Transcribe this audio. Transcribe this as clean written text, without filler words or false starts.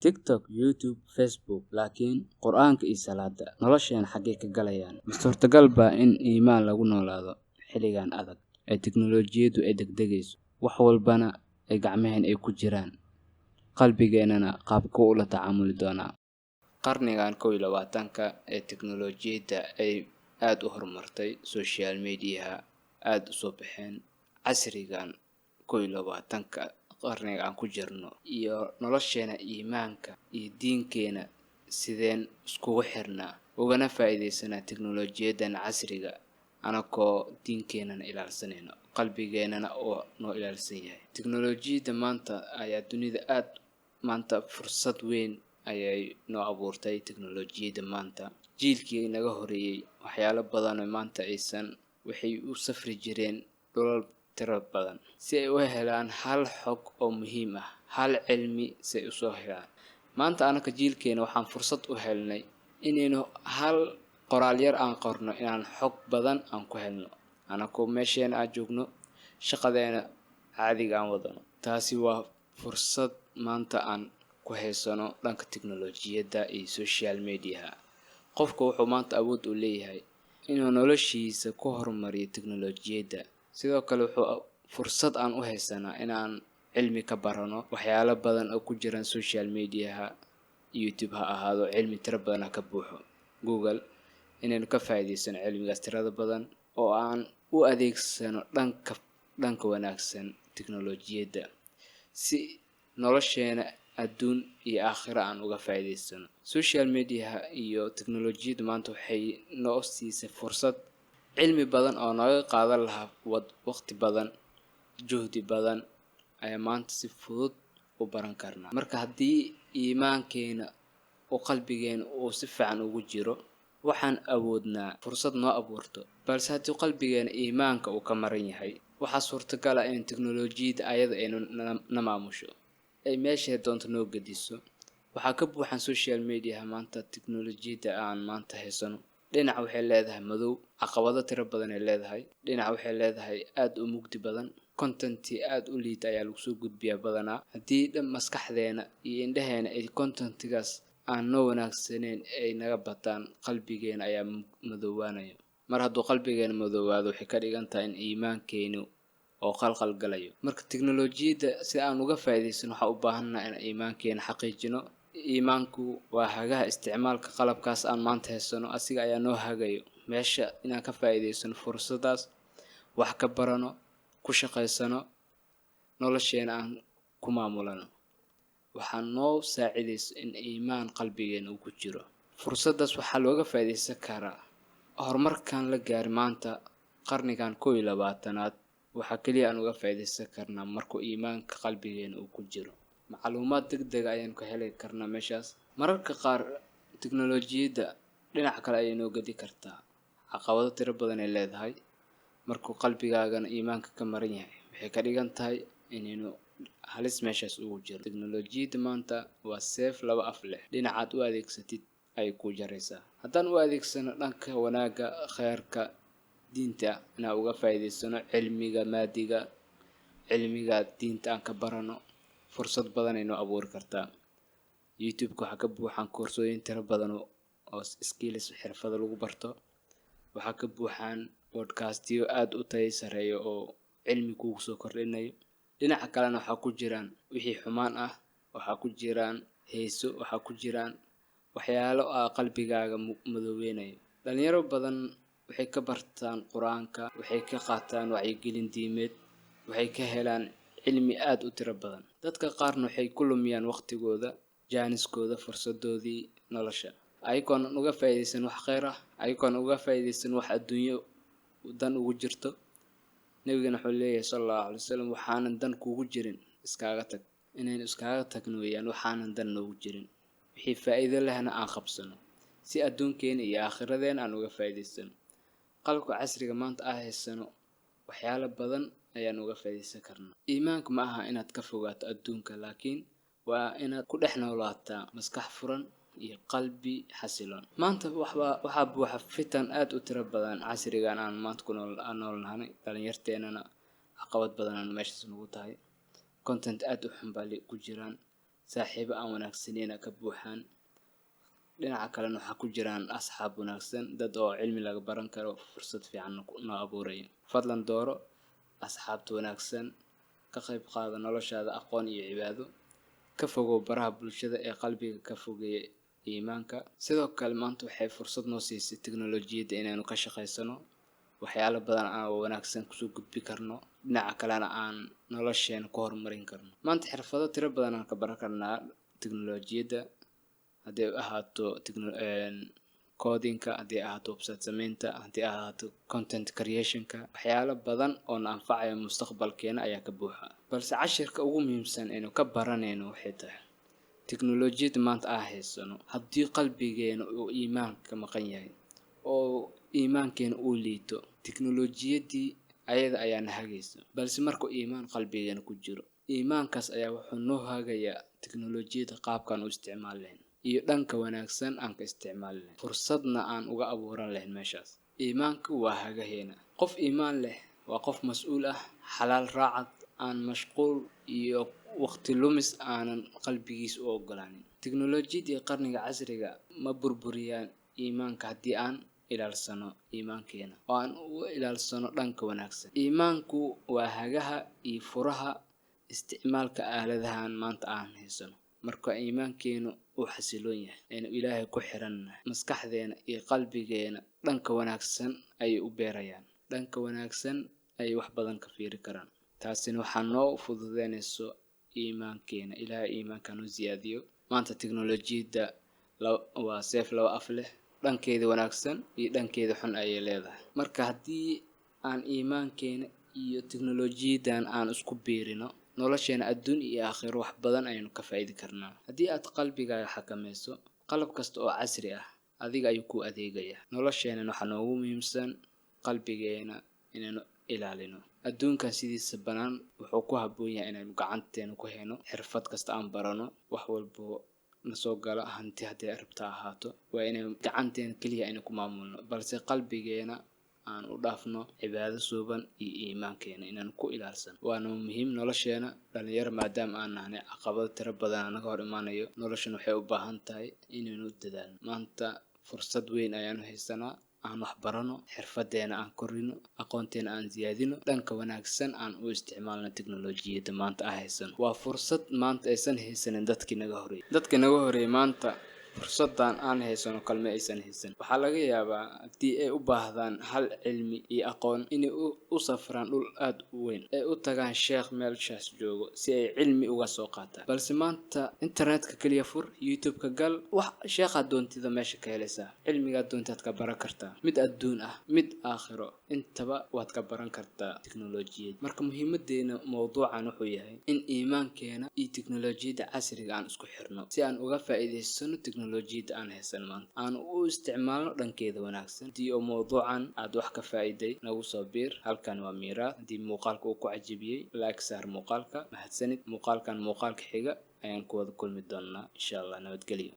TikTok, YouTube, Facebook, laakiin Qur'aanka iyo salaada nolosheen xaggee ka galayaan? Suurtagal baa in iimaan lagu noolaado xilligan adag ee tiknoolajiyadu ay degdegayso, wax walbana ay gacmaheen ay ku jiraan, qalbigeenana qaabka ula tacaamuli doonaa. Qarnigan 21ka ee tiknoolajiyada ay aad u horumartay, social media aad u soo baxeen, casrigan 21ka qarniga aan ku jirno iyo nolosheena iimaanka iyo diinkeena sideen iskugu xirnaa ugana faa'iideysanaa tiknoolajiyadan casriga anakoo diinkeenana ilaalsanayno qalbigeenana oo noo ilaalsan yahay. Tiknoolajiyada maanta ayaa dunida aad maanta fursad weyn ayay noo abuurtay. Tiknoolajiyada maanta jiilkii naga horeeyay waxyaalo badan oo maanta aysan waxay u safri jireen dhulal tiro badan si ay u helaan hal xog oo muhiim ah, hal cilmi si ay u soo helaan. Maanta anaka jiilkeena waxaan fursad u helnay inaynu hal qoraal yar aan qorno inaan xog badan aan ku helno anakoo meesheena aan joogno, shaqadeena caadiga aan wadano. Taasi waa fursad maanta aan ku haysano dhanka tiknoolajiyada iyo social media. Qofku wuxuu maanta awood u leeyahay inuu noloshiisa ku horumariyo tiknoolajiyada. Sidoo kale wuxuu fursad aan u haysanaa inaan cilmi ka barano waxyaalo badan oo ku jiraan social media, YouTube ha ahaado, cilmi tiro badan ka buuxo, Google, inaynu ka faa'iideysano cilmigaas tirada badan oo aan u adeegsano dhanka wanaagsan tiknoolajiyada si nolosheena adduun iyo aakhira aan uga faa'iideysano. Social media iyo tiknoolajiyada maanta waxay noo siisay fursad cilmi badan oo naga qaadan lahaa waqti badan, juhdi badan ayaa maanta si fudud u baran karnaa. Marka haddii iimaankeena oo qalbigeena uu si fiican ugu jiro, waxaan awoodnaa fursad noo abuurto. Balse haddii qalbigeena iimaanka uu ka maran yahay, waxaa suurtagal ah in tiknoolajiyada ayada ay na maamusho ay meesha doonto noo gediso. Waxaa ka buuxan social media maanta tiknoolajiyada aan maanta haysano. Dhinac waxay leedahay madow, caqabado tiro badan ay leedahay. Dhinac waxay leedahay aad u mugdi badan, content aad u liita ayaa lagu soo gudbiyaa badanaa. Haddii dhan maskaxdeena iyo indhaheena ay contentigaas aan noo wanaagsaneyn ay naga bataan, qalbigeena ayaa madoowaanayo. Mar hadduu qalbigeena madoowaado waxay ka dhigan tahay in iimaankeenu oo qalqal galayo. Marka tiknoolajiyada si aan uga faa'iideysano waxa u baahannahay in iimaankeena xaqiijino. Iimaanku waa hagaha isticmaalka qalabkaas aan maanta haysano, asiga ayaa noo hagayo meesha inaan ka faa'iideysano fursadaas, wax ka barano, ku shaqaysano, nolosheena aan ku maamulano. Waxaan noo saacidayso in iimaan qalbigeena uu ku jiro. Fursadaas waxaa looga faa'iideysan karaa horumarkan la gaari maanta qarnigan 21aad. Waxaa kaliya aan uga faa'iideysan karnaa markuu iimaanka qalbigeena uu ku jiro. Macluumaad degdeg ayaan ka heli karnaa meeshaas. Mararka qaar tiknoolajiyada dhinac kale ayay noo gedi kartaa. Caqabado tiro badan ay leedahay. Markuu qalbigaagana iimaanka ka maran yahay, waxay ka dhigan tahay inaynu halis meeshaas ugu jiro. Tiknoolajiyada maanta waa seef laba af leh. Dhinacaad u adeegsatid ay ku jaraysaa. Haddaan u adeegsano dhanka wanaaga, khayrka, diinta inaan uga faa'iideysano cilmiga maadiga, cilmiga diinta aan ka barano, fursad badan ay noo abuuri kartaa. YouTube waxaa ka buuxan koorsooyin tiro badan oo skills xirfado lagu barto. Waxaa ka buuxan podcastyo aad u tayo sareeyo oo cilmi kugu soo kordhinayo. Dhinaca kalena waxaa ku jiraan wixii xumaan ah, waxaa ku jiraan heeso, waxaa ku jiraan waxyaalo qalbigaaga madoweynayo. Dhalinyaro badan waxay ka bartaan Qur'aanka, waxay ka qaataan wacyigelin diimeed, waxay ka helaan cilmi aad u tiro badan. Dadka qaarna waxay ku lumiyaan waqtigooda, jaaniskooda, fursadoodii nolosha ayagoon uga faa'iideysan wax khayr ah, ayagoon uga faa'iideysan wax adduunyo dan ugu jirto. Nabigana wuxuu leeyahay sallallahu alayhi wasallam, waxaanan dan kugu jirin iskaaga tag. Inaynu iskaaga tagno weeyaan waxaanan dan noogu jirin. Wixii faa'iido lehna aan qabsano si adduunkeena iyo aakhiradeena aan uga faa'iideysano. Qalabka casriga maanta aan haysano waxyaalo badan ayaan uga faa'iideysan karnaa. Iimaanku ma aha inaad ka fogaato adduunka, laakiin waa inaad ku dhex noolaataa maskax furan iyo qalbi xasiloon. Maanta waxaa buuxa fitan aad u tiro badan casrigan aan maanta ku noolnahay. Dhalinyarteenana caqabad badan aan meeshaas nagu tahay. Content aad u xun baa ku jiraan. saaxiibo aan wanaagsaneyn ka buuxaan. dhinaca kalena waxaa ku jiraan asxaab wanaagsan, dad oo cilmi laga baran karo, fursad fiican noo abuuraya. Fadlan dooro asxaabta wanaagsan, ka qayb qaada noloshaada aqoon iyo cibaado, ka fogow baraha bulshada ee qalbiga ka fogeeya iimaanka. Sidoo kale maanta waxay fursad noo siisay tiknoolajiyadda inaynu ka shaqaysano waxyaalo badan oo wanaagsan kusoo gudbi karno, dhinaca kalena aan nolosheena ku horumarin karno. Maanta xirfado tiro badan aan ka baran karnaa tiknoolajiyadda, haddii ahaato codinka, haddii ahaato website samaynta, haddii ahaato content creationka. waxyaalo badan oo na anfacaya mustaqbalkeena ayaa ka buuxa. balse cashirka ugu muhiimsan aynu ka baranayno waxay tahay tiknoolajiyadda maanta aan haysano haddii qalbigeena uu iimaanka maqan yahay oo iimaankeena uu liito, tiknoolajiyaddii ayada ayaa na hagaysa. balse markuu iimaan qalbigeena ku jiro, iimaankaas ayaa wuxuu noo hagayaa tiknoolajiyadda qaabkaan u isticmaali lahayn iyo dhanka wanaagsan aan ka isticmaali lahayn, fursadna aan uga abuuran lahayn meeshaas. iimaanku waa hagaheena. qof iimaan leh waa qof mas'uul ah, xalaal raacad, aan mashquul iyo waqti lumis aanan qalbigiisa u ogolaanin. tiknoolajiyadda qarniga casriga ma burburiyaan iimaanka haddii aan ilaalsano iimaankeena oo aan u ilaalsano dhanka wanaagsan. iimaanku waa hagaha iyo furaha isticmaalka aaladahan maanta aan haysano. marka iimaankeenu uu xasiloon yahay, aynu ilaahay ku xirannahay, maskaxdeena iyo qalbigeena dhanka wanaagsan ayay u beerayaan, dhanka wanaagsan ayay wax badan ka fiiri karaan. taasina waxaa noo fududeynayso iimaankeena. ilaahay iimaankan u ziyaadiyo. maanta tiknoolajiyadda waa seef laba af leh, dhankeeda wanaagsan iyo dhankeeda xun ayay leedahay. marka haddii aan iimaankeena iyo tiknoolajiyaddan aan isku biirino, nolosheena adduun iyo aakhiro wax badan ayaynu ka faa'iidi karnaa. haddii aad qalbigaaga xakamayso, qalab kasta oo casri ah adiga ayuu ku adeegaya. nolosheenana waxaa noogu muhiimsan qalbigeena inaynu ilaalino. adduunkan sidiisa banaan wuxuu ku habboon yahay inaynu gacanteena ku hayno. xirfad kasta aan barano, wax walbo na soo gala, hanti haddii rabta ahaato, waa inaynu gacanteena keliya aynu ku maamulno, balse qalbigeena aan u dhaafno cibaado suuban iyo iimaankeena inaan ku ilaalsan. waana muhiim nolosheena dhalinyaro maadaama aan nahnay caqabado tiro badan naga hor imaanayo. noloshan waxay u baahan tahay inaynu dadaalno. maanta fursad weyn ayaanu haysanaa. aan wax barano, xirfadeena aan korino, aqoonteena aan ziyaadino, dhanka wanaagsan aan u isticmaalno tiknoolajiyadda maanta aan haysano. waa fursad maanta aysan haysanin dadkii naga horeeyay. maanta fursadan aan haysano kalma aysan haysan. waxaa laga yaabaa haddii ay u baahdaan hal cilmi iyo aqoon inay u safraan dhul aad u weyn, ay u tagaan sheekh meelshaas joogo si ay cilmi uga soo qaataan. balse maanta internetka kaliya fur, youtube-ka gal, wax sheekhaad doontida meesha ka helaysaa. cilmigaad doontaad ka baran kartaa, mid adduun ah, mid aakhiro, intaba waad ka baran kartaa tiknoolajiyad. marka muhiimadeena mawduucan wuxuu yahay in iimaankeena iyo tiknoolajiyadda casriga aan isku xirno si aan uga faa'iidaysano tiknoolajiyadda aan haysan maanta, aan u isticmaalno dhankeeda wanaagsan. haddii oo mawduucan aad wax ka faa'iiday, nagu soo biir. halkan waa Miiraad. haddii muuqaalka uu ku cajabiyey, like saar muuqaalka. mahadsanid. muuqaalka xiga ayaan ku wada kulmi doonaa insha Allah. nabadgelyo.